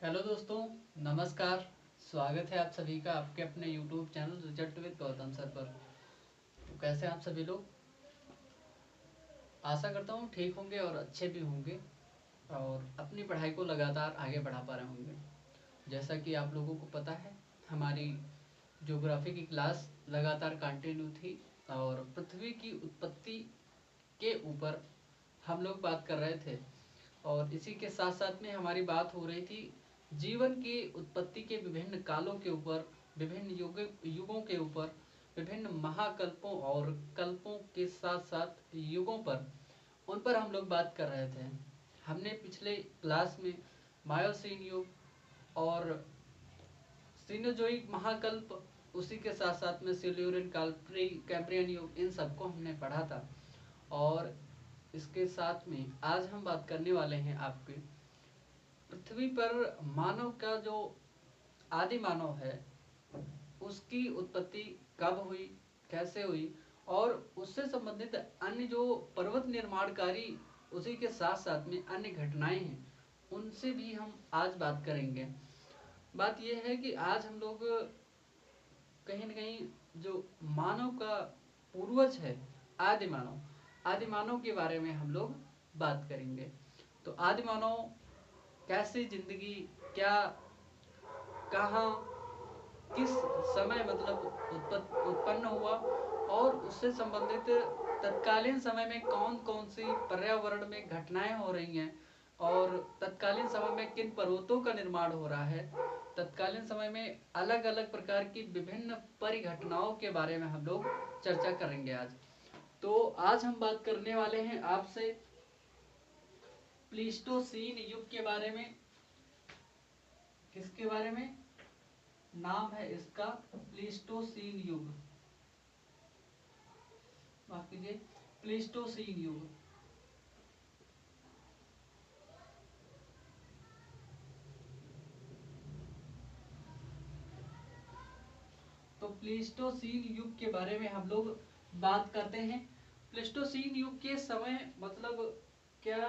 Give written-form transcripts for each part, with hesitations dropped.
Hello दोस्तों, नमस्कार। स्वागत है आप सभी का आपके अपने YouTube channel result with Gautam sir पर। तो कैसे हैं आप सभी लोग? आशा करता हूँ ठीक होंगे और अच्छे भी होंगे और अपनी पढ़ाई को लगातार आगे बढ़ा पा रहे होंगे। जैसा कि आप लोगों को पता है, हमारी ज्योग्राफी की क्लास लगातार कंटिन्यू थी और पृथ्वी की उत्पत्ति के ऊपर हम लोग बात कर रहे थे। और इसी के साथ साथ में हमारी बात हो रही थी जीवन की उत्पत्ति के विभिन्न कालों के ऊपर, विभिन्न युगों के ऊपर, विभिन्न महाकल्पों और कल्पों के साथ साथ युगों पर, उन पर हम लोग बात कर रहे थे। हमने पिछले क्लास में मायोसीन युग और सीनोजोइक महाकल्प, उसी के साथ साथ में सिल्यूरियन काल, प्री कैम्ब्रियन युग, इन सबको हमने पढ़ा था। और इसके साथ में आज हम बात करने वाले हैं आपके पृथ्वी पर मानव का जो आदि मानव है उसकी उत्पत्ति कब हुई, कैसे हुई, और उससे संबंधित अन्य जो पर्वत निर्माणकारी, उसी के साथ साथ में अन्य घटनाएं हैं, उनसे भी हम आज बात करेंगे। बात यह है कि आज हम लोग कहीं न कहीं जो मानव का पूर्वज है, आदि मानव के बारे में हम लोग बात करेंगे। तो आदि मानव कैसी जिंदगी, क्या, कहाँ, किस समय मतलब उत्पन्न हुआ, और उससे संबंधित तत्कालीन समय में कौन कौन सी पर्यावरण में घटनाएं हो रही हैं, और तत्कालीन समय में किन पर्वतों का निर्माण हो रहा है, तत्कालीन समय में अलग अलग प्रकार की विभिन्न परिघटनाओं के बारे में हम लोग चर्चा करेंगे आज। तो आज हम बात करने वाले हैं आपसे प्लीस्टोसीन युग के बारे में। किसके बारे में? नाम है इसका प्लीस्टोसीन युग। माफ कीजिए, प्लीस्टोसीन युग। तो प्लीस्टोसीन युग के बारे में हम लोग बात करते हैं। प्लीस्टोसीन युग के समय मतलब क्या,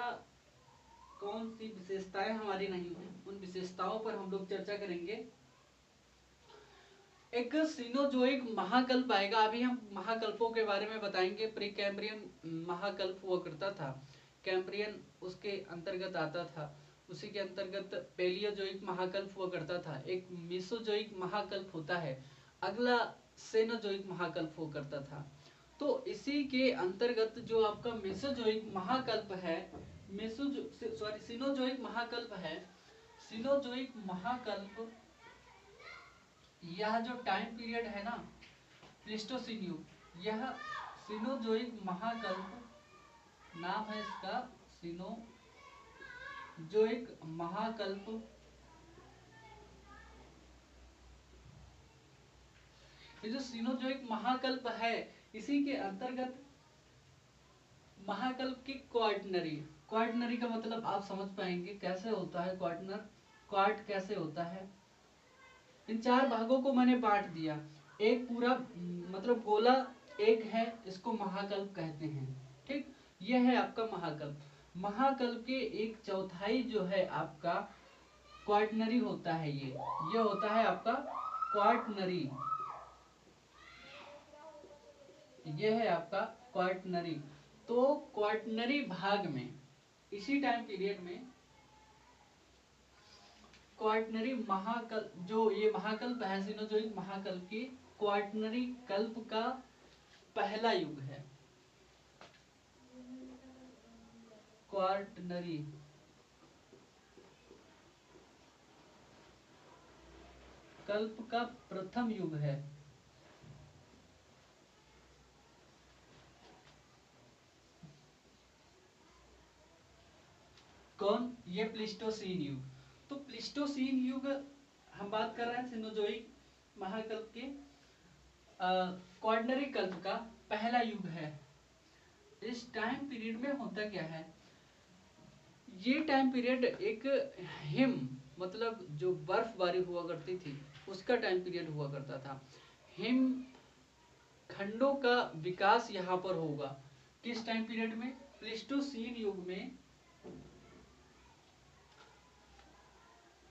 कौन सी विशेषताएं हमारी नहीं हैं, उन विशेषताओं पर हम लोग चर्चा करेंगे। एक सीनोजोइक महाकल्प आएगा। अभी हम महाकल्पों के बारे में बताएंगे। प्री कैम्ब्रियन महाकल्प हुआ करता था, कैम्ब्रियन उसके अंतर्गत आता था, उसी के अंतर्गत पेलियोजोइक महाकल्प हुआ करता था, एक मेसोजोइक महाकल्प होता है, अगला सेनोजोइक महाकल्प हुआ करता था। तो इसी के अंतर्गत जो आपका मेसोजोइक महाकल्प है, सीनोजोइक महाकल्प है, सीनोजोइक महाकल्प, यह जो टाइम पीरियड है ना, प्लीस्टोसीन युग, यह सीनोजोइक महाकल्प, नाम है इसका सीनोजोइक महाकल्प। ये जो सीनोजोइक महाकल्प है, इसी के अंतर्गत महाकल्प की क्वार्टनरी, क्वार्टनरी का मतलब आप समझ पाएंगे कैसे होता है क्वार्टनर, क्वार्ट कैसे होता है। इन चार भागों को मैंने बांट दिया। एक पूरा मतलब गोला एक है, इसको महाकल्प कहते हैं। ठीक, यह है आपका महाकल्प। महाकल्प के एक चौथाई जो है आपका क्वार्टनरी होता है। ये होता है आपका क्वार्टनरी, ये है आपका क्वार्टनरी। तो क्वार्टनरी भाग में, इसी टाइम पीरियड में क्वार्टनरी महाकल्प, जो ये महाकल्प है सीनोजोइक महाकल्प की क्वार्टनरी कल्प का पहला युग है। क्वार्टनरी कल्प का प्रथम युग है। कौन? ये प्लीस्टोसीन युग। तो प्लीस्टोसीन युग हम बात कर रहे हैं सीनोजोइक महाकल्प के क्वार्टनरी कल्प का पहला युग है। इस टाइम पीरियड में होता क्या है, ये टाइम पीरियड एक हिम मतलब जो बर्फबारी हुआ करती थी उसका टाइम पीरियड हुआ करता था। हिम खंडों का विकास यहाँ पर होगा। किस टाइम पीरियड में? प्लीस्टोसीन युग में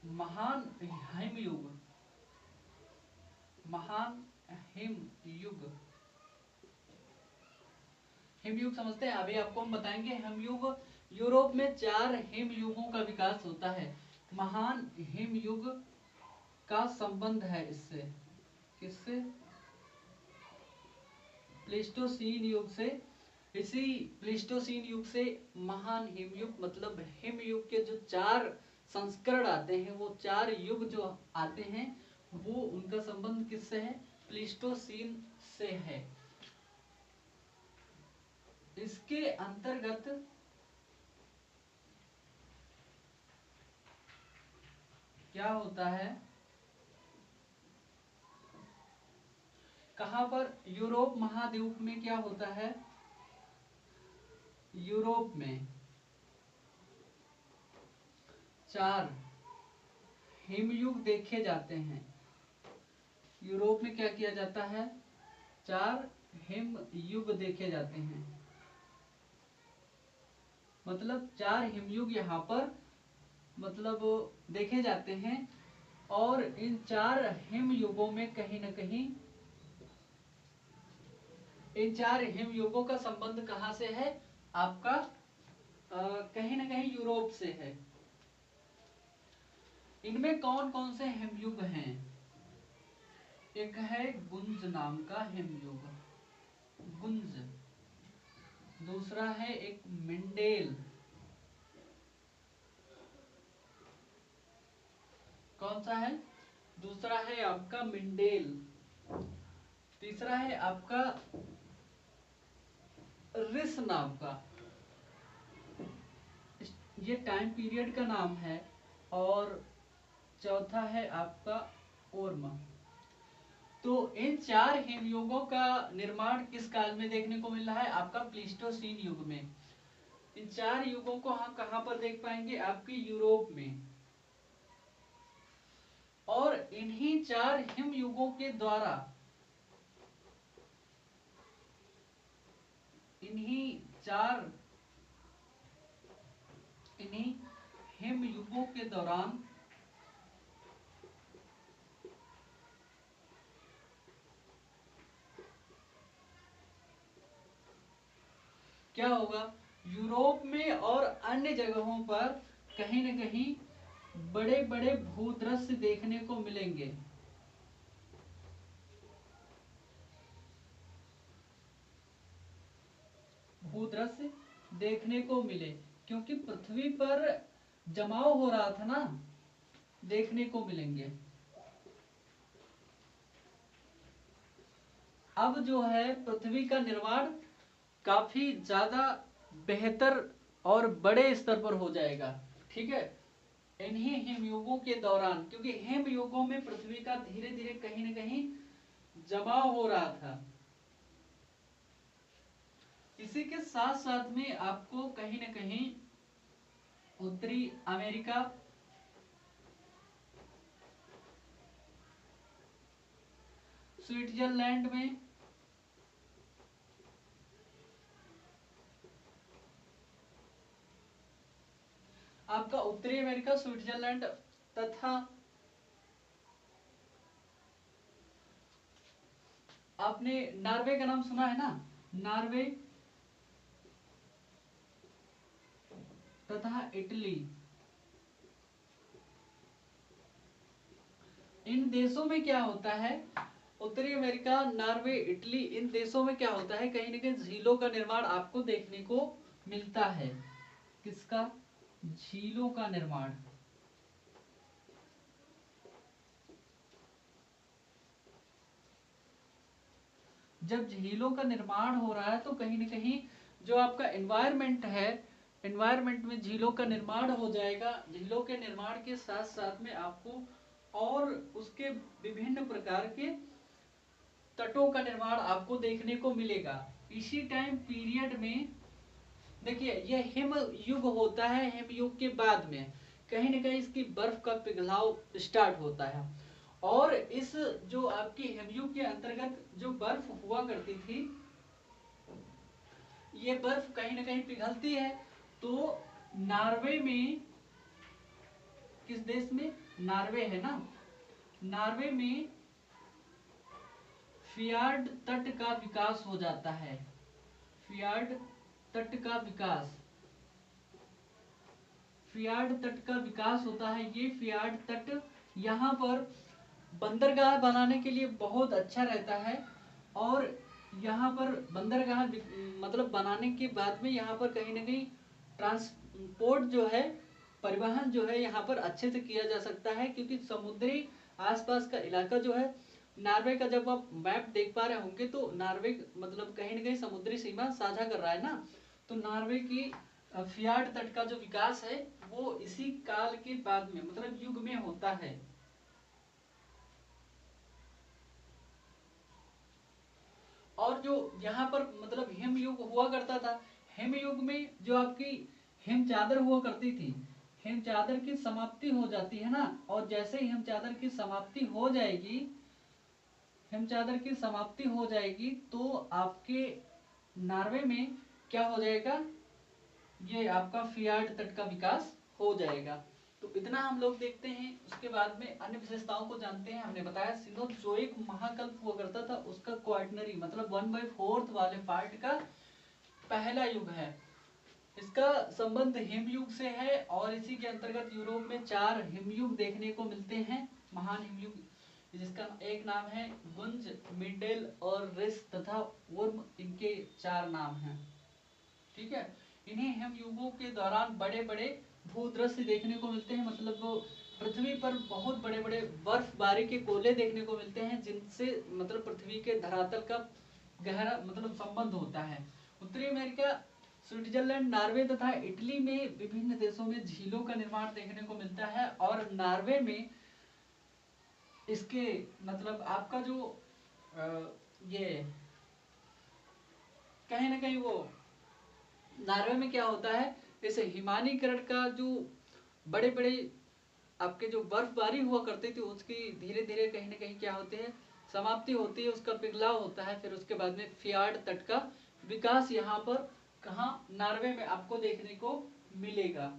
महान हिमयुग, महान हिमयुग, हिमयुग समझते हैं। अभी आपको हम बताएंगे हिमयुग। यूरोप में 4 हिमयुगों का विकास होता है। महान हिमयुग का संबंध है इससे, किससे? प्लेस्टोसीन युग से। इसी प्लेस्टोसीन युग से महान हिमयुग, मतलब हिमयुग के जो 4 संस्करण आते हैं, वो 4 युग जो आते हैं, वो उनका संबंध किससे है? प्लेस्टोसीन से है। इसके अंतर्गत क्या होता है? कहां पर? यूरोप महाद्वीप में क्या होता है? यूरोप में 4 हिमयुग देखे जाते हैं। यूरोप में क्या किया जाता है? 4 हिमयुग देखे जाते हैं। मतलब 4 हिमयुग यहाँ पर मतलब देखे जाते हैं। और इन 4 हिमयुगों में कहीं न कहीं, इन 4 हिमयुगों का संबंध कहां से है आपका? कहीं न कहीं यूरोप से है। इनमें कौन कौन से हिमयुग हैं? एक है गुंज नाम का हिमयुग, गुंज। दूसरा है एक मिंडेल। कौन सा है? दूसरा है आपका मिंडेल। तीसरा है आपका रिस नाम का, ये टाइम पीरियड का नाम है। और चौथा है आपका ओर्म। तो इन 4 हिमयुगों का निर्माण किस काल में देखने को मिल रहा है? आपका प्लीस्टोसीन युग में। इन 4 युगों को हम कहां पर देख पाएंगे? आपके यूरोप में। और इन्हीं 4 हिमयुगों के द्वारा, इन्हीं हिमयुगों के दौरान क्या होगा? यूरोप में और अन्य जगहों पर कहीं न कहीं बड़े बड़े भूदृश्य देखने को मिलेंगे। भूदृश्य देखने को मिले, क्योंकि पृथ्वी पर जमाव हो रहा था ना, देखने को मिलेंगे। अब जो है पृथ्वी का निर्माण काफी ज्यादा बेहतर और बड़े स्तर पर हो जाएगा। ठीक है, इन्हीं हिमयुगों के दौरान, क्योंकि हिमयुगों में पृथ्वी का धीरे धीरे कहीं न कहीं जमाव हो रहा था। इसी के साथ साथ में आपको कहीं न कहीं उत्तरी अमेरिका, स्विट्जरलैंड में, आपका उत्तरी अमेरिका, स्विट्जरलैंड तथा आपने नॉर्वे का नाम सुना है ना? नॉर्वे तथा इटली, इन देशों में क्या होता है? उत्तरी अमेरिका, नॉर्वे, इटली, इन देशों में क्या होता है? कहीं न कहीं झीलों का निर्माण आपको देखने को मिलता है। किसका? झीलों का निर्माण। जब झीलों का निर्माण हो रहा है तो कहीं न कहीं जो आपका एनवायरनमेंट है, एनवायरनमेंट में झीलों का निर्माण हो जाएगा। झीलों के निर्माण के साथ साथ में आपको और उसके विभिन्न प्रकार के तटों का निर्माण आपको देखने को मिलेगा। इसी टाइम पीरियड में देखिए, यह हिम युग होता है। हिम युग के बाद में कहीं न कहीं इसकी बर्फ का पिघलाव स्टार्ट होता है। और इस जो आपकी हिमयुग के अंतर्गत जो बर्फ हुआ करती थी, ये बर्फ कहीं न कहीं पिघलती है। तो नॉर्वे में, किस देश में? नॉर्वे है ना, नॉर्वे में फियार्ड तट का विकास हो जाता है। फियार्ड तट का विकास, फियार्ड तट का विकास होता है। ये फियार्ड तट यहाँ पर बंदरगाह बनाने के लिए बहुत अच्छा रहता है, और यहाँ पर बंदरगाह मतलब बनाने के बाद में यहाँ पर कहीं ना कहीं ट्रांसपोर्ट जो है, परिवहन जो है यहाँ पर अच्छे से किया जा सकता है, क्योंकि समुद्री आसपास का इलाका जो है, नॉर्वे का जब आप मैप देख पा रहे होंगे तो नॉर्वे मतलब कहीं ना कहीं समुद्री सीमा साझा कर रहा है ना, तो नॉर्वे की फियार्ड तट का जो विकास है वो इसी काल के बाद में मतलब युग में होता है। और जो यहाँ पर मतलब हिम युग हुआ करता था, हिम युग में जो आपकी हिम चादर हुआ करती थी, हिम चादर की समाप्ति हो जाती है ना, और जैसे ही हिम चादर की समाप्ति हो जाएगी, हिम चादर की समाप्ति हो जाएगी तो आपके नॉर्वे में क्या हो जाएगा, ये आपका फियार्ड तट का विकास हो जाएगा। तो इतना हम लोग देखते हैं, उसके बाद में अन्य विशेषताओं को जानते हैं। हमने बताया सिनोजोइक महाकल्प हुआ करता था, उसका क्वार्टनरी मतलब 1/4 वाले पार्ट का पहला युग है। इसका संबंध हिमयुग से है, और इसी के अंतर्गत यूरोप में 4 हिमयुग देखने को मिलते हैं, महान हिमयुग, जिसका एक नाम है गुंज, मिडेल और रिस तथा वर्म, इनके 4 नाम हैं। ठीक है, इन्हीं हिमयुगों के दौरान बड़े बड़े भूदृश्य देखने को मिलते हैं, मतलब वो पृथ्वी पर बहुत बड़े बड़े बर्फबारी के गोले देखने को मिलते हैं, जिनसे मतलब पृथ्वी के धरातल का गहरा मतलब संबंध होता है। उत्तरी अमेरिका, स्विट्जरलैंड, नॉर्वे तथा इटली में विभिन्न देशों में झीलों का निर्माण देखने को मिलता है, और नॉर्वे में इसके मतलब आपका जो ये कहीं ना कहीं वो नॉर्वे में क्या होता है, जैसे हिमानीकरण का जो बड़े बड़े आपके जो बर्फबारी हुआ करती थी उसकी धीरे धीरे कहीं ना कहीं क्या होते हैं, समाप्ति होती है, उसका पिघलाव होता है, फिर उसके बाद में फियार्ड तट का विकास यहाँ पर कहाँ नॉर्वे में आपको देखने को मिलेगा।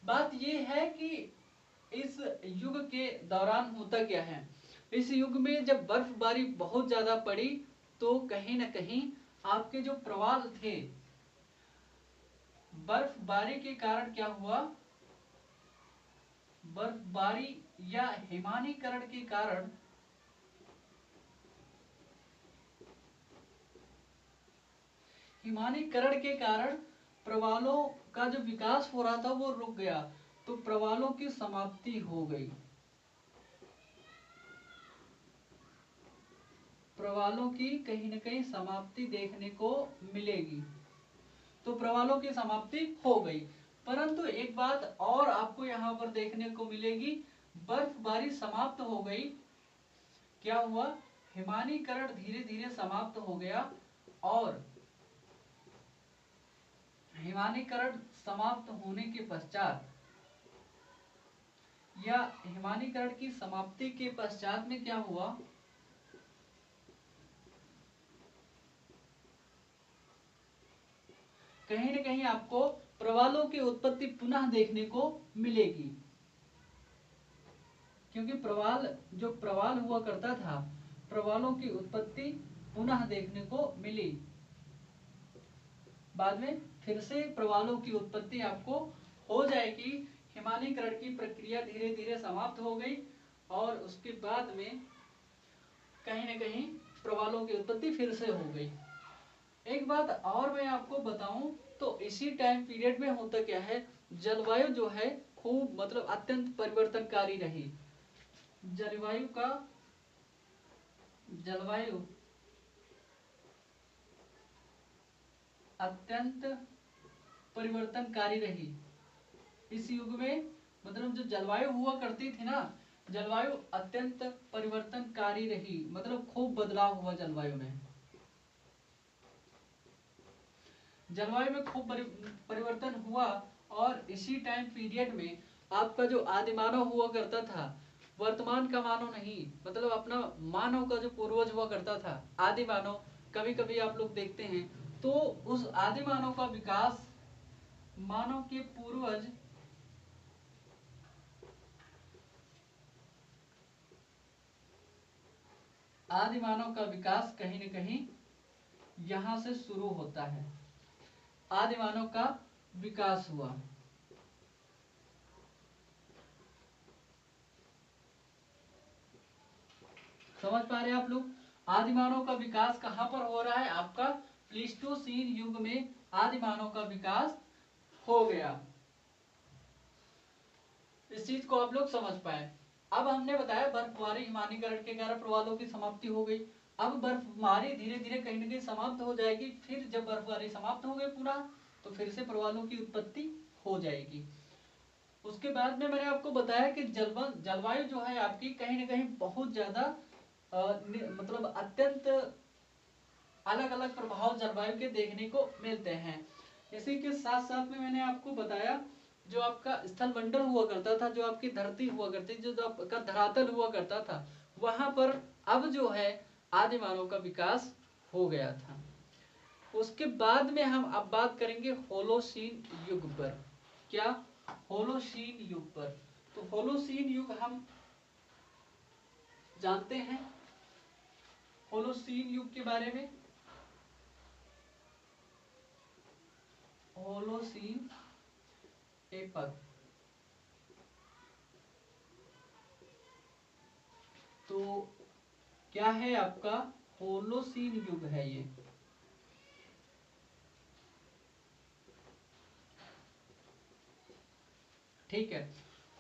बात ये है कि इस युग के दौरान होता क्या है, इस युग में जब बर्फबारी बहुत ज्यादा पड़ी तो कहीं ना कहीं आपके जो प्रवाल थे, बर्फबारी के कारण क्या हुआ, बर्फबारी या हिमानीकरण के कारण प्रवालों का जो विकास हो रहा था वो रुक गया, तो प्रवालों की समाप्ति हो गई, प्रवालों की कहीं ना कहीं समाप्ति देखने को मिलेगी, तो प्रवालों की समाप्ति हो गई। परंतु एक बात और आपको यहाँ पर देखने को मिलेगी, बर्फबारी समाप्त हो गई, क्या हुआ, हिमानीकरण धीरे धीरे समाप्त हो गया, और हिमानीकरण समाप्त होने के पश्चात या हिमानीकरण की समाप्ति के पश्चात में क्या हुआ, कहीं ना कहीं आपको प्रवालों की उत्पत्ति पुनः देखने को मिलेगी, क्योंकि प्रवाल हुआ करता था, प्रवालों की उत्पत्ति पुनः देखने को मिली, बाद में फिर से प्रवालों की उत्पत्ति आपको हो जाएगी, हिमानीकरण की प्रक्रिया धीरे धीरे समाप्त हो गई, और उसके बाद में कहीं ना कहीं प्रवालों की उत्पत्ति फिर से हो गई। एक बात और मैं आपको बताऊं तो इसी टाइम पीरियड में होता क्या है, जलवायु जो है खूब मतलब अत्यंत परिवर्तनकारी रही, जलवायु अत्यंत परिवर्तनकारी रही इस युग में, मतलब जो जलवायु हुआ करती थी ना, जलवायु अत्यंत परिवर्तनकारी रही, मतलब खूब बदलाव हुआ जलवायु में, जलवायु में खूब परिवर्तन हुआ। और इसी टाइम पीरियड में आपका जो आदिमानव हुआ करता था, वर्तमान का मानव नहीं, मतलब अपना मानव का जो पूर्वज हुआ करता था, आदि मानव, कभी कभी आप लोग देखते हैं तो उस आदि मानव का विकास, मानव के पूर्वज आदि मानव का विकास कहीं न कहीं यहां से शुरू होता है। आदि मानव का विकास हुआ। समझ पा रहे हैं आप लोग? आदि मानव का विकास कहां पर हो रहा है? आपका प्लीस्टोसीन युग में आदि मानव का विकास हो गया। इस चीज को आप लोग समझ पाए। अब हमने बताया बर्फबारी हिमानीकरण के कारण प्रवालों की समाप्ति हो गई। अब बर्फबारी धीरे धीरे कहीं न कहीं समाप्त हो जाएगी। फिर जब बर्फबारी समाप्त हो गई पूरा, तो फिर से प्रवालों की उत्पत्ति हो जाएगी। उसके बाद में मैंने आपको बताया कि जलवायु जो है आपकी कहीं न कहीं बहुत ज्यादा मतलब अत्यंत अलग अलग प्रभाव जलवायु के देखने को मिलते हैं। इसी के साथ साथ में मैंने आपको बताया जो आपका स्थल मंडल हुआ करता था, जो आपकी धरती हुआ करती, जो आपका धरातल हुआ करता था, वहां पर अब जो है आदि मानव का विकास हो गया था। उसके बाद में हम अब बात करेंगे होलोसीन युग पर। क्या? होलोसीन युग पर। तो होलोसीन युग हम जानते हैं होलोसीन युग के बारे में। होलोसीन एपक, तो क्या है आपका? होलोसीन युग है ये। ठीक है।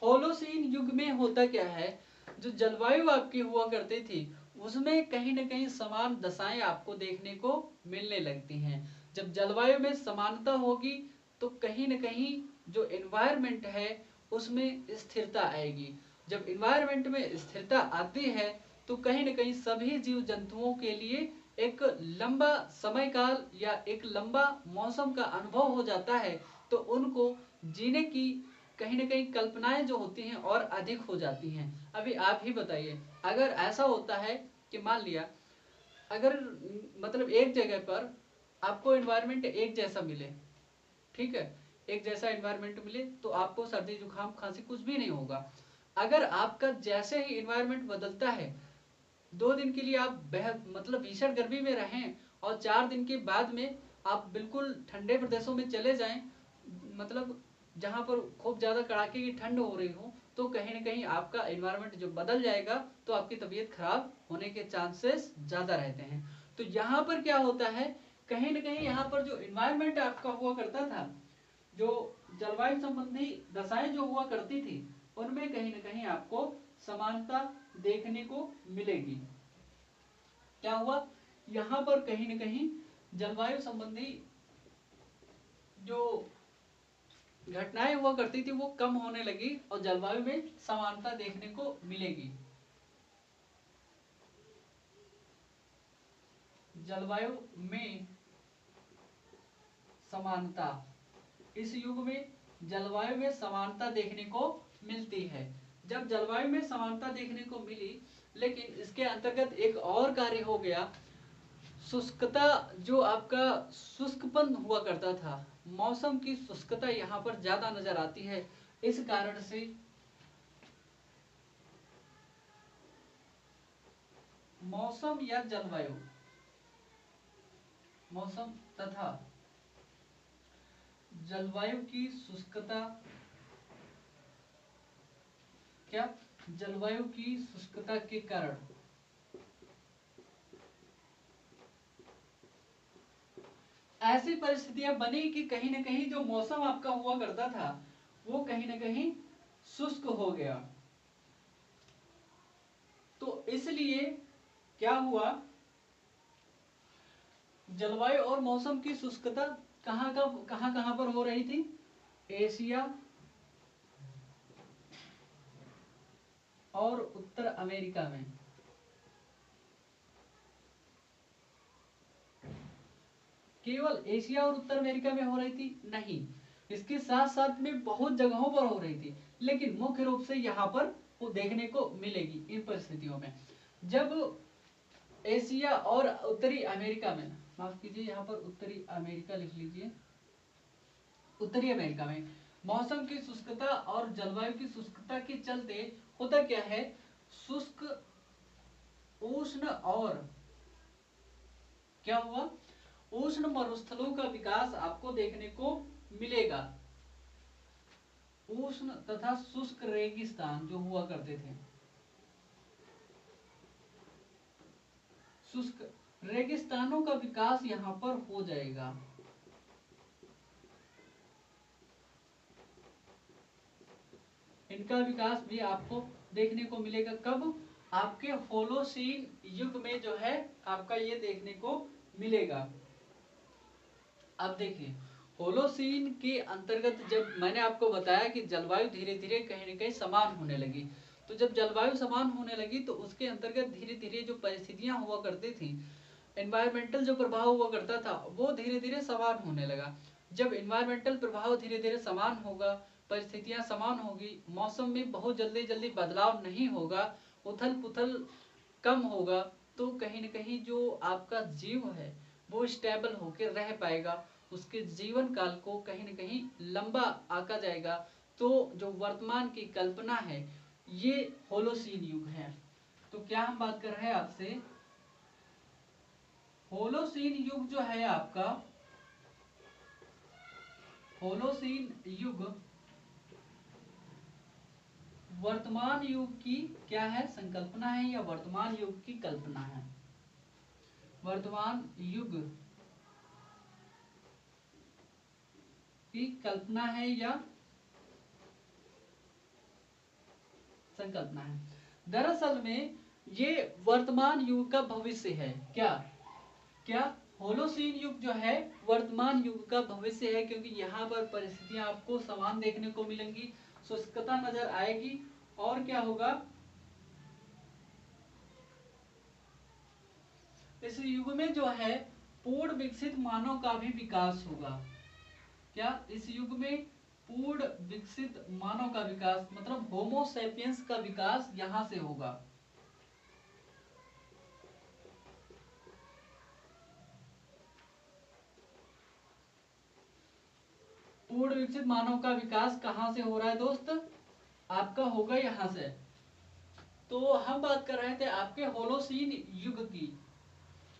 होलोसीन युग में होता क्या है, जो जलवायु आपकी हुआ करती थी उसमें कहीं न कहीं समान दशाएं आपको देखने को मिलने लगती हैं। जब जलवायु में समानता होगी तो कहीं न कहीं जो एनवायरनमेंट है उसमें स्थिरता आएगी। जब एनवायरनमेंट में स्थिरता आती है तो कहीं न कहीं सभी जीव जंतुओं के लिए एक लंबा समय काल या एक लंबा मौसम का अनुभव हो जाता है, तो उनको जीने की कहीं न कहीं कल्पनाएं जो होती हैं और अधिक हो जाती हैं। अभी आप ही बताइए, अगर ऐसा होता है कि मान लिया अगर मतलब एक जगह पर आपको एनवायरनमेंट एक जैसा मिले, ठीक है, एक जैसा एनवायरनमेंट मिले तो आपको सर्दी जुकाम खांसी कुछ भी नहीं होगा। अगर आपका जैसे ही एनवायरनमेंट बदलता है, 2 दिन के लिए आप बेहद मतलब भीषण गर्मी में रहें और 4 दिन के बाद में आप बिल्कुल ठंडे प्रदेशों में चले जाएं, मतलब जहां पर खूब ज्यादा कड़ाके की ठंड हो रही हो, तो कहीं न कहीं आपका एनवायरनमेंट जो बदल जाएगा तो आपकी तबीयत खराब होने के चांसेस ज्यादा रहते हैं। तो यहाँ पर क्या होता है, कहीं न कहीं यहाँ पर जो एनवायरनमेंट आपका हुआ करता था, जो जलवायु संबंधी दशाएं जो हुआ करती थी, उनमें कहीं न कहीं आपको समानता देखने को मिलेगी। क्या हुआ, यहाँ पर कहीं न कहीं जलवायु संबंधी जो घटनाएं हुआ करती थी वो कम होने लगी और जलवायु में समानता देखने को मिलेगी। जलवायु में समानता, इस युग में जलवायु में समानता देखने को मिलती है। जब जलवायु में समानता देखने को मिली, लेकिन इसके अंतर्गत एक और कार्य हो गया, शुष्कता, जो आपका शुष्कपन हुआ करता था, मौसम की शुष्कता यहाँ पर ज्यादा नजर आती है। इस कारण से मौसम या जलवायु, मौसम तथा जलवायु की शुष्कता, क्या? जलवायु की शुष्कता के कारण ऐसी परिस्थितियां बनी कि कहीं न कहीं जो मौसम आपका हुआ करता था वो कहीं न कहीं शुष्क हो गया। तो इसलिए क्या हुआ, जलवायु और मौसम की शुष्कता कहां पर हो रही थी? एशिया और उत्तर अमेरिका में। केवल एशिया और उत्तर अमेरिका में हो रही थी? नहीं, इसके साथ साथ में बहुत जगहों पर हो रही थी, लेकिन मुख्य रूप से यहाँ पर वो देखने को मिलेगी इन परिस्थितियों में। जब एशिया और उत्तरी अमेरिका में, माफ कीजिए यहाँ पर उत्तरी अमेरिका लिख लीजिए, उत्तरी अमेरिका में मौसम की शुष्कता और जलवायु की शुष्कता के चलते होता क्या है, शुष्क उष्ण और क्या हुआ, उष्ण मरुस्थलों का विकास आपको देखने को मिलेगा। उष्ण तथा शुष्क रेगिस्तान जो हुआ करते थे, शुष्क रेगिस्तानों का विकास यहां पर हो जाएगा। इनका विकास भी आपको देखने को मिलेगा। कब, आपके होलोसीन युग में जो है आपका ये देखने को मिलेगा। अब देखिए होलोसीन के अंतर्गत जब मैंने आपको बताया कि जलवायु धीरे धीरे कहीं न कहीं समान होने लगी, तो जब जलवायु समान होने लगी तो उसके अंतर्गत धीरे धीरे जो परिस्थितियां हुआ करती थी, एनवायरमेंटल जो प्रभाव हुआ करता था वो धीरे धीरे समान होने लगा। जब एनवायरमेंटल प्रभाव धीरे धीरे समान होगा, परिस्थितियां समान होगी, मौसम में बहुत जल्दी जल्दी बदलाव नहीं होगा, उथल पुथल कम होगा, तो कहीं न कहीं जो आपका जीव है वो स्टेबल होकर रह पाएगा, उसके जीवन काल को कहीं न कहीं लंबा आका जाएगा। तो जो वर्तमान की कल्पना है ये होलोसीन युग है। तो क्या हम बात कर रहे हैं आपसे, होलोसीन युग जो है आपका, होलोसीन युग वर्तमान युग की क्या है, संकल्पना है या वर्तमान युग की कल्पना है, वर्तमान युग की कल्पना है या संकल्पना है। दरअसल में ये वर्तमान युग का भविष्य है। क्या क्या होलोसीन युग जो है वर्तमान युग का भविष्य है, क्योंकि यहाँ पर परिस्थितियां आपको समान देखने को मिलेंगी, शुष्कता नजर आएगी, और क्या होगा, इस युग में जो है पूर्ण विकसित मानव का भी विकास होगा। क्या इस युग में पूर्ण विकसित मानव का विकास, मतलब होमो सैपियंस का विकास यहां से होगा। पूर्ण विकसित मानव का विकास कहां से हो रहा है दोस्त, आपका होगा यहां से। तो हम बात कर रहे थे आपके होलोसीन युग की।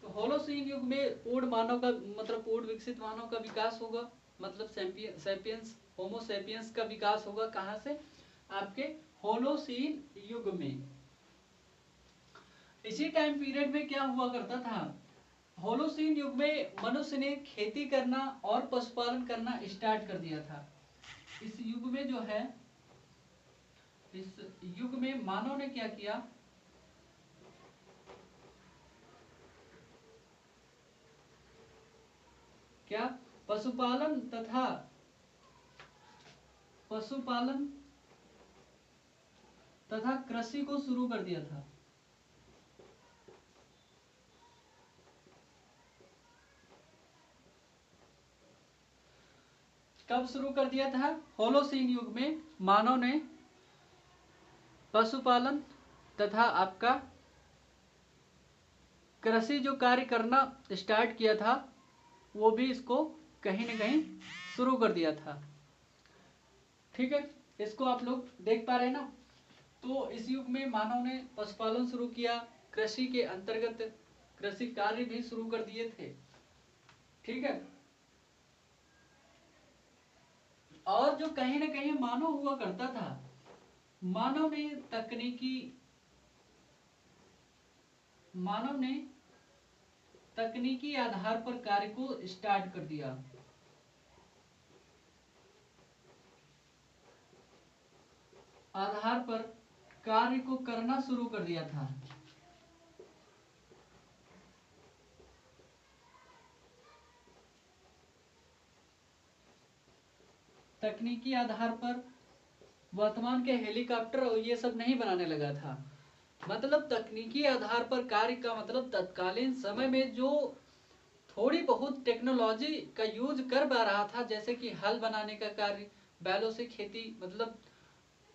तो होलोसीन युग में पूर्ण मानव का मतलब पूर्ण विकसित मानव का विकास होगा, मतलब सैपियंस होमो सैपियंस का विकास होगा कहां से, आपके होलोसीन युग में। इसी टाइम पीरियड में क्या हुआ करता था, होलोसीन युग में मनुष्य ने खेती करना और पशुपालन करना स्टार्ट कर दिया था। इस युग में जो है, इस युग में मानव ने क्या किया, क्या पशुपालन तथा कृषि को शुरू कर दिया था। कब शुरू कर दिया था, होलोसीन युग में मानव ने पशुपालन तथा आपका कृषि जो कार्य करना स्टार्ट किया था, वो भी इसको कहीं न कहीं शुरू कर दिया था। ठीक है, इसको आप लोग देख पा रहे हैं ना। तो इस युग में मानव ने पशुपालन शुरू किया, कृषि के अंतर्गत कृषि कार्य भी शुरू कर दिए थे। ठीक है, और जो कहीं न कहीं मानव हुआ करता था, मानव ने तकनीकी आधार पर कार्य को स्टार्ट कर दिया। आधार पर कार्य को करना शुरू कर दिया था। तकनीकी आधार पर वर्तमान के हेलीकॉप्टर और ये सब नहीं बनाने लगा था। मतलब तकनीकी आधार पर कार्य का मतलब तत्कालीन समय में जो थोड़ी बहुत टेक्नोलॉजी का यूज कर पा रहा था, जैसे कि हल बनाने का कार्य, बैलों से खेती, मतलब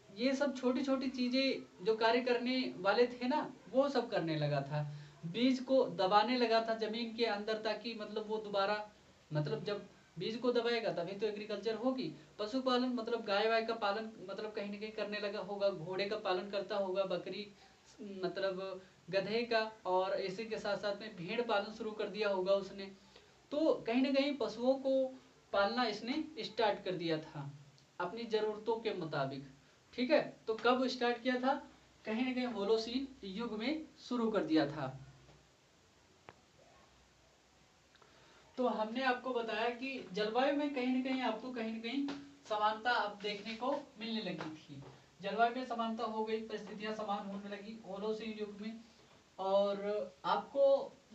ये सब छोटी छोटी चीजें जो कार्य करने वाले थे ना, वो सब करने लगा था। बीज को दबाने लगा था जमीन के अंदर, ताकि मतलब वो दोबारा, मतलब जब बीज को दबाएगा तभी तो एग्रीकल्चर होगी। पशुपालन मतलब गाय वाय का पालन मतलब कहीं ना कहीं करने लगा होगा, घोड़े का पालन करता होगा, बकरी मतलब गधे का और इसी के साथ साथ में भेड़ पालन शुरू कर दिया होगा उसने। तो कहीं ना कहीं पशुओं को पालना इसने स्टार्ट कर दिया था अपनी ज़रूरतों के मुताबिक। ठीक है, तो कब स्टार्ट किया था? कहीं ना कहीं होलोसीन युग में शुरू कर दिया था। तो हमने आपको बताया कि जलवायु में कहीं ना कहीं आपको कहीं ना कहीं समानता अब देखने को मिलने लगी थी। जलवायु में समानता हो गई, परिस्थितियां समान होने लगी होलोसीन युग में। और आपको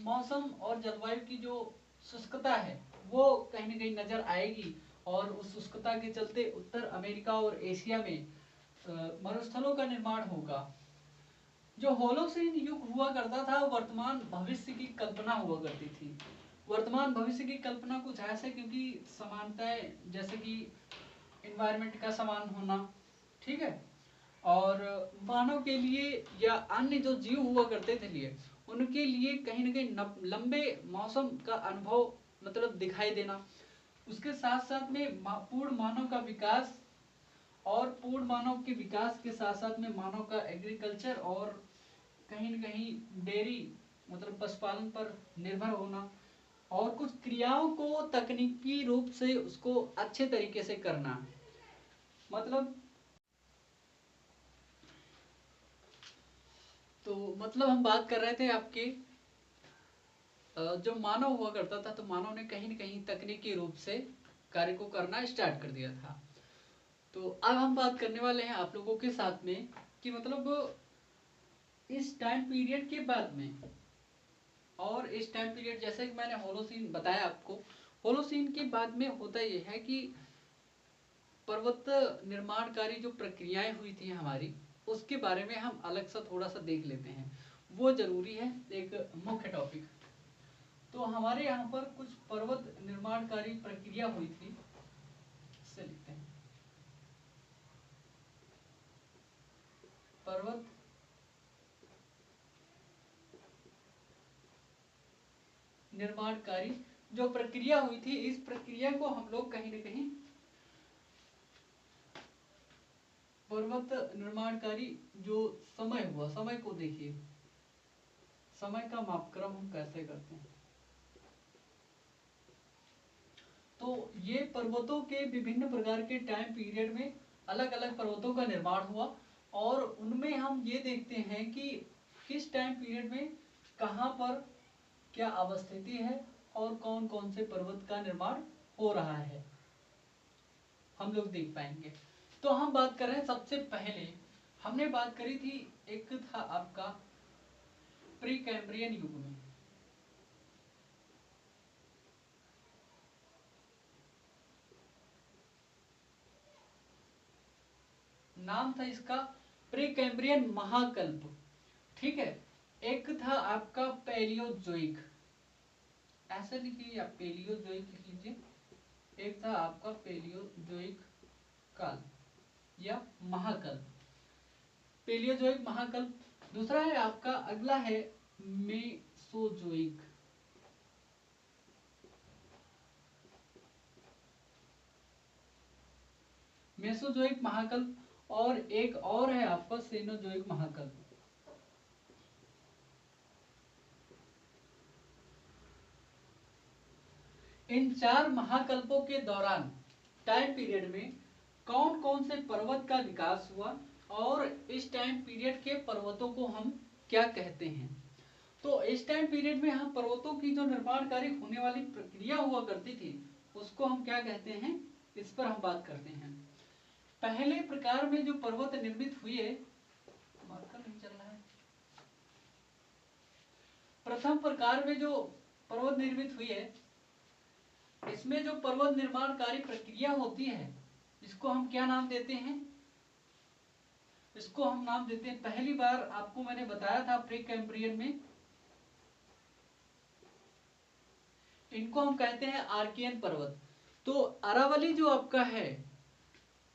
मौसम और जलवायु की जो शुष्कता है वो कहीं ना कहीं नजर आएगी। और उस शुष्कता के चलते उत्तर अमेरिका और एशिया में मरुस्थलों का निर्माण होगा। जो होलोसीन युग हुआ करता था वर्तमान भविष्य की कल्पना हुआ करती थी। वर्तमान भविष्य की कल्पना कुछ ऐसे, क्योंकि समानताएं जैसे कि इन्वायरमेंट का समान होना, ठीक है, और मानव के लिए या अन्य जो जीव हुआ करते थे लिए उनके लिए कहीं ना कहीं लंबे मौसम का अनुभव मतलब दिखाई देना। उसके साथ साथ में पूर्ण मानव का विकास, और पूर्ण मानव के विकास के साथ साथ में मानव का एग्रीकल्चर और कहीं न कहीं डेयरी मतलब पशुपालन पर निर्भर होना, और कुछ क्रियाओं को तकनीकी रूप से उसको अच्छे तरीके से करना। मतलब मतलब हम बात कर रहे थे आपके जो मानव हुआ करता था, तो मानव ने कहीं न कहीं तकनीकी रूप से कार्य को करना स्टार्ट कर दिया था। तो अब हम बात करने वाले हैं आप लोगों के साथ में कि मतलब इस टाइम पीरियड के बाद में, और इस टाइम पीरियड जैसे कि मैंने होलोसीन बताया आपको, होलोसीन के बाद में होता यह है कि पर्वत निर्माणकारी जो प्रक्रियाएं हुई थी हमारी, उसके बारे में हम अलग सा थोड़ा सा देख लेते हैं। वो जरूरी है, एक मुख्य टॉपिक। तो हमारे यहाँ पर कुछ पर्वत निर्माणकारी प्रक्रिया हुई थी, इससे लिखते हैं पर्वत निर्माणकारी जो प्रक्रिया हुई थी, इस प्रक्रिया को हम लोग कहीं ना कहीं पर्वत निर्माणकारी जो समय हुआ, समय को देखिए, समय का मापक्रम हम कैसे करते हैं। तो ये पर्वतों के विभिन्न प्रकार के टाइम पीरियड में अलग अलग पर्वतों का निर्माण हुआ, और उनमें हम ये देखते हैं कि किस टाइम पीरियड में कहाँ पर क्या अवस्थिति है और कौन कौन से पर्वत का निर्माण हो रहा है, हम लोग देख पाएंगे। तो हम बात कर रहे हैं, सबसे पहले हमने बात करी थी, एक था आपका प्री कैम्ब्रियन युग में, नाम था इसका प्री कैम्ब्रियन महाकल्प, ठीक है। एक था आपका पैलियोजोइक, ऐसा लिखिए आप पैलियोजोइक लिख लीजिए। एक था आपका पैलियोजोइक काल या महाकल्प, पैलियोजोइक महाकल्प। दूसरा है आपका, अगला है मेसोजोइक, मेसोजोइक महाकल्प। और एक और है आपका सेनोजोइक महाकल्प। इन चार महाकल्पों के दौरान टाइम पीरियड में कौन कौन से पर्वत का विकास हुआ, और इस टाइम पीरियड के पर्वतों को हम क्या कहते हैं। तो इस टाइम पीरियड में हम पर्वतों की जो निर्माण कार्य होने वाली प्रक्रिया हुआ करती थी उसको हम क्या कहते हैं, इस पर हम बात करते हैं। पहले प्रकार में जो पर्वत निर्मित हुए, मार्कर नहीं चल रहा है, प्रथम प्रकार में जो पर्वत निर्मित हुई है, इसमें जो पर्वत निर्माणकारी प्रक्रिया होती है इसको हम क्या नाम देते हैं, इसको हम नाम देते हैं, पहली बार आपको मैंने बताया था प्री कैम्ब्रियन में, इनको हम कहते हैं आर्कियन पर्वत। तो अरावली जो आपका है,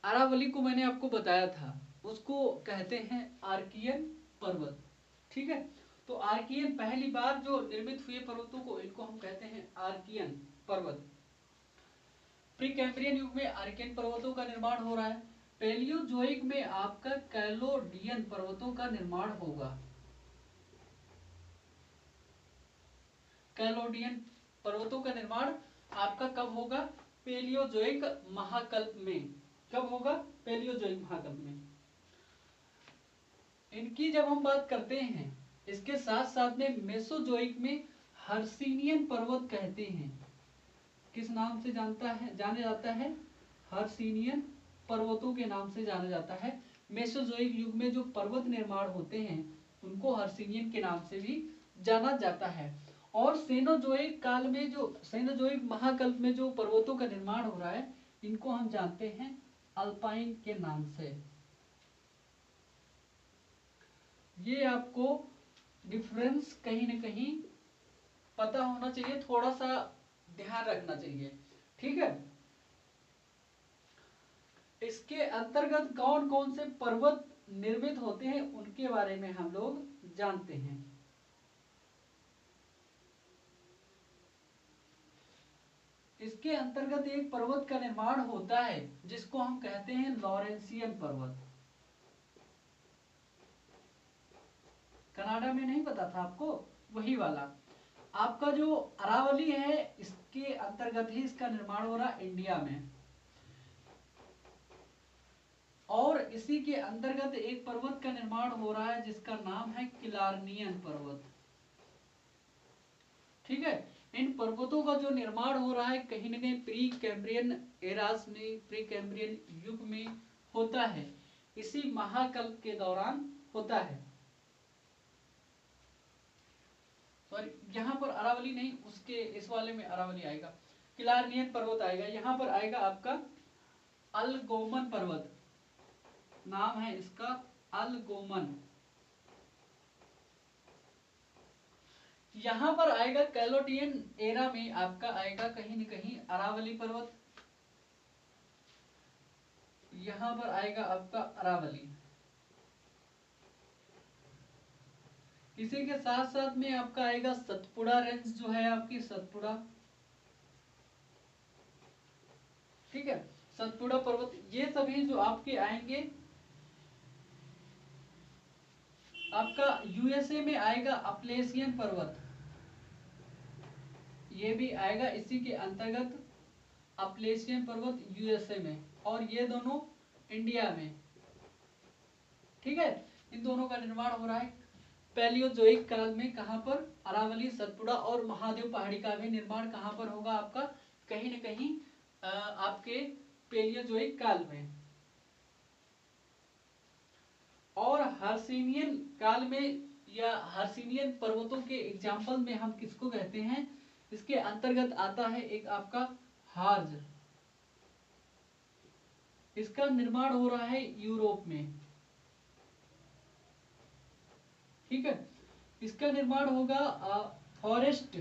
अरावली को मैंने आपको बताया था, उसको कहते हैं आर्कियन पर्वत, ठीक है। तो आर्कियन पहली बार जो निर्मित हुए पर्वतों को, इनको हम कहते हैं आर्कियन पर्वत। प्री कैम्ब्रियन युग में आर्कियन पर्वतों का निर्माण हो रहा है। पैलियोजोइक में आपका कैलोडियन पर्वतों का निर्माण होगा, कैलोडियन पर्वतों का निर्माण आपका कब होगा? पेलियोजोइक महाकल्प में। कब होगा? पेलियोजोइक महाकल्प में। इनकी जब हम बात करते हैं, इसके साथ साथ में मेसोजोइक में हर्सिनियन पर्वत कहते हैं। किस नाम से जाना जाता है? हर्सिनियन पर्वतों के नाम से जाना जाता है। मेसोजोइक युग में जो पर्वत निर्माण होते हैं उनको हर्सिनियन के नाम से भी जाना जाता है। और सेनोजोइक काल में जो सेनोजोइक महाकल्प में जो पर्वतों का निर्माण हो रहा है इनको हम जानते हैं अल्पाइन के नाम से। ये आपको डिफरेंस कहीं न कहीं पता होना चाहिए, थोड़ा सा ध्यान रखना चाहिए, ठीक है। इसके अंतर्गत कौन कौन से पर्वत निर्मित होते हैं उनके बारे में हम लोग जानते हैं। इसके अंतर्गत एक पर्वत का निर्माण होता है जिसको हम कहते हैं लॉरेंसियन पर्वत। कनाडा में नहीं पता था आपको? वही वाला आपका जो अरावली है इसके अंतर्गत ही इसका निर्माण हो रहा इंडिया में। और इसी के अंतर्गत एक पर्वत का निर्माण हो रहा है जिसका नाम है किलार्नियन पर्वत, ठीक है। इन पर्वतों का जो निर्माण हो रहा है कहीं न कहीं प्री कैम्ब्रियन एरास में, प्री कैम्ब्रियन युग में होता है, इसी महाकल्प के दौरान होता है। सॉरी, यहाँ पर अरावली नहीं, उसके इस वाले में अरावली आएगा, किलार्नियन पर्वत आएगा। यहाँ पर आएगा आपका अल्गोमन पर्वत, नाम है इसका अल्गोमन। यहां पर आएगा कैलोडियन एरा में आपका आएगा कहीं न कहीं अरावली पर्वत। यहां पर आएगा आपका अरावली। इसी के साथ साथ में आपका आएगा सतपुड़ा रेंज, जो है आपकी सतपुड़ा, ठीक है, सतपुड़ा पर्वत। ये सभी जो आपके आएंगे आपका यूएसए में आएगा अपलेशियन पर्वत, ये भी आएगा इसी के अंतर्गत अपलेशियन पर्वत यूएसए में, और ये दोनों इंडिया में, ठीक है। इन दोनों का निर्माण हो रहा है पैलियोजोइक काल में। कहां पर? अरावली, सतपुड़ा और महादेव पहाड़ी का भी निर्माण कहां पर होगा आपका? कहीं न कहीं आपके पैलियोजोइक काल में। और हर्सिनियन काल में या हर्सिनियन पर्वतों के एग्जाम्पल में हम किसको कहते हैं? इसके अंतर्गत आता है एक आपका हार्ज, इसका निर्माण हो रहा है यूरोप में, ठीक है। इसका निर्माण होगा फॉरेस्ट,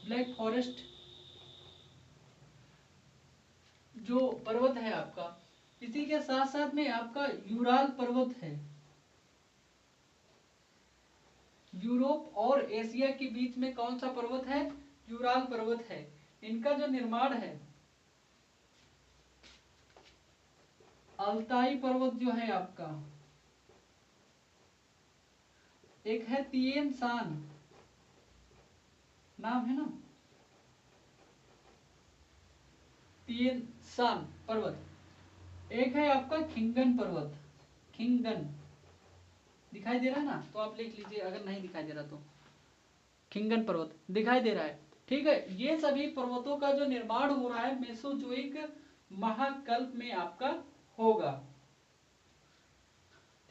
ब्लैक फॉरेस्ट जो पर्वत है आपका। इसी के साथ साथ में आपका यूराल पर्वत है, यूरोप और एशिया के बीच में कौन सा पर्वत है? यूराल पर्वत है। इनका जो निर्माण है अल्ताई पर्वत जो है आपका, एक है तिएन शान, नाम है ना, तिएन शान पर्वत। एक है आपका खिंगन पर्वत, खिंगन दिखाई दे रहा है ना, तो आप लिख लीजिए, अगर नहीं दिखाई दे रहा तो खिंगन पर्वत दिखाई दे रहा है, ठीक है। ये सभी पर्वतों का जो निर्माण हो रहा है मेसोजोइक महाकल्प में आपका होगा,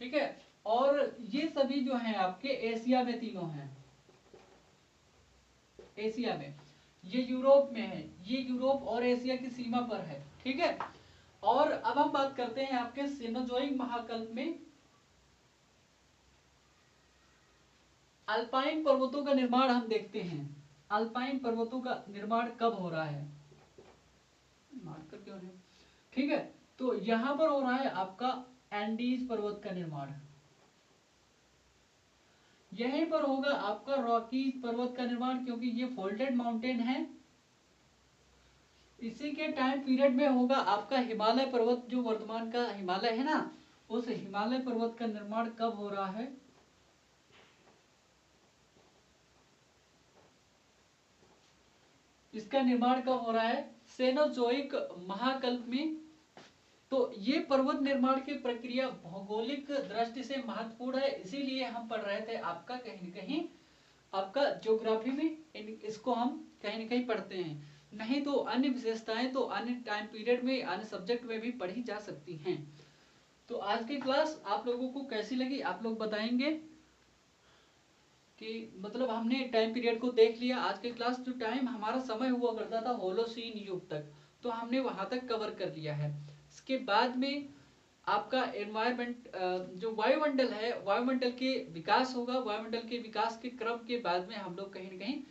ठीक है। और ये सभी जो हैं आपके एशिया में तीनों हैं, एशिया में, ये यूरोप में है, ये यूरोप और एशिया की सीमा पर है, ठीक है। और अब हम बात करते हैं आपके सेनोजोइक महाकल्प में अल्पाइन पर्वतों का निर्माण हम देखते हैं। अल्पाइन पर्वतों का निर्माण कब हो रहा है? मार्कर क्यों है? ठीक है, तो यहां पर हो रहा है आपका एंडीज पर्वत का निर्माण, यहीं पर होगा आपका रॉकीज पर्वत का निर्माण, क्योंकि ये फोल्डेड माउंटेन है। इसी के टाइम पीरियड में होगा आपका हिमालय पर्वत, जो वर्तमान का हिमालय है ना, उस हिमालय पर्वत का निर्माण कब हो रहा है? इसका निर्माण कब हो रहा है? सेनोजोइक महाकल्प में। तो ये पर्वत निर्माण की प्रक्रिया भौगोलिक दृष्टि से महत्वपूर्ण है, इसीलिए हम पढ़ रहे थे आपका कहीं न कहीं आपका ज्योग्राफी में इसको हम कहीं न कहीं पढ़ते हैं। नहीं तो अन्य विशेषताएं तो अन्य टाइम पीरियड में अन्य सब्जेक्ट में भी पढ़ी जा सकती हैं। तो आज की क्लास आप लोगों को कैसी लगी आप लोग बताएंगे कि मतलब हमने टाइम पीरियड को देख लिया। आज की क्लास जो टाइम हमारा समय हुआ करता था होलोसीन युग तक, तो हमने वहां तक कवर कर लिया है। इसके बाद में आपका एनवायरमेंट जो वायुमंडल है, वायुमंडल के विकास होगा। वायुमंडल के विकास के क्रम के बाद में हम लोग कहीं न कहीं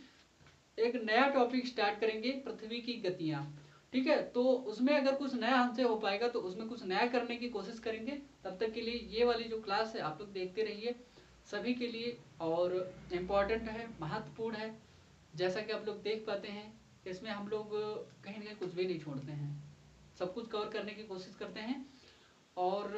एक नया टॉपिक स्टार्ट करेंगे, पृथ्वी की गतियां। ठीक है, तो उसमें अगर कुछ नया हमसे हो पाएगा तो उसमें कुछ नया करने की कोशिश करेंगे। तब तक के लिए ये वाली जो क्लास है आप लोग देखते रहिए, सभी के लिए और इम्पोर्टेंट है, महत्वपूर्ण है। जैसा कि आप लोग देख पाते हैं इसमें हम लोग कहीं ना कहीं कुछ भी नहीं छोड़ते हैं, सब कुछ कवर करने की कोशिश करते हैं। और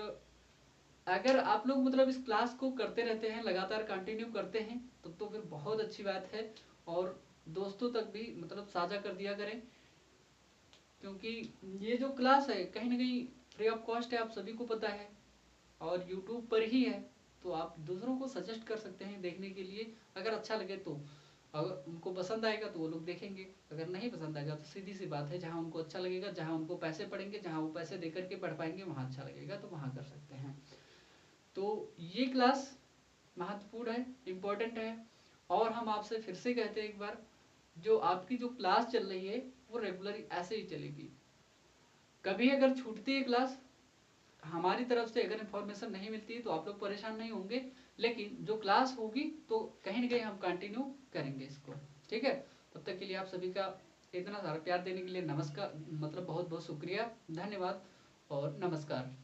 अगर आप लोग मतलब इस क्लास को करते रहते हैं, लगातार कंटिन्यू करते हैं, तब तो फिर बहुत अच्छी बात है। और दोस्तों तक भी मतलब साझा कर दिया करें, क्योंकि ये जो क्लास है कहीं ना कहीं फ्री ऑफ कॉस्ट है, आप सभी को पता है, और यूट्यूब पर ही है। तो आप दूसरों को सजेस्ट कर सकते हैं देखने के लिए, अगर अच्छा लगे तो। अगर उनको पसंद आएगा तो वो लोग देखेंगे, अगर नहीं पसंद आएगा तो सीधी सी बात है, जहाँ उनको अच्छा लगेगा, जहाँ उनको पैसे पड़ेंगे, जहाँ वो पैसे दे करके पढ़ पाएंगे, वहाँ अच्छा लगेगा तो वहाँ कर सकते हैं। तो ये क्लास महत्वपूर्ण है, इम्पोर्टेंट है। और हम आपसे फिर से कहते हैं एक बार, जो आपकी जो क्लास चल रही है वो रेगुलर ऐसे ही चलेगी। कभी अगर छूटती है क्लास, हमारी तरफ से अगर इन्फॉर्मेशन नहीं मिलती है तो आप लोग परेशान नहीं होंगे, लेकिन जो क्लास होगी तो कहीं ना कहीं हम कंटिन्यू करेंगे इसको। ठीक है, तब तक के लिए आप सभी का इतना सारा प्यार देने के लिए नमस्कार, मतलब बहुत बहुत शुक्रिया, धन्यवाद और नमस्कार।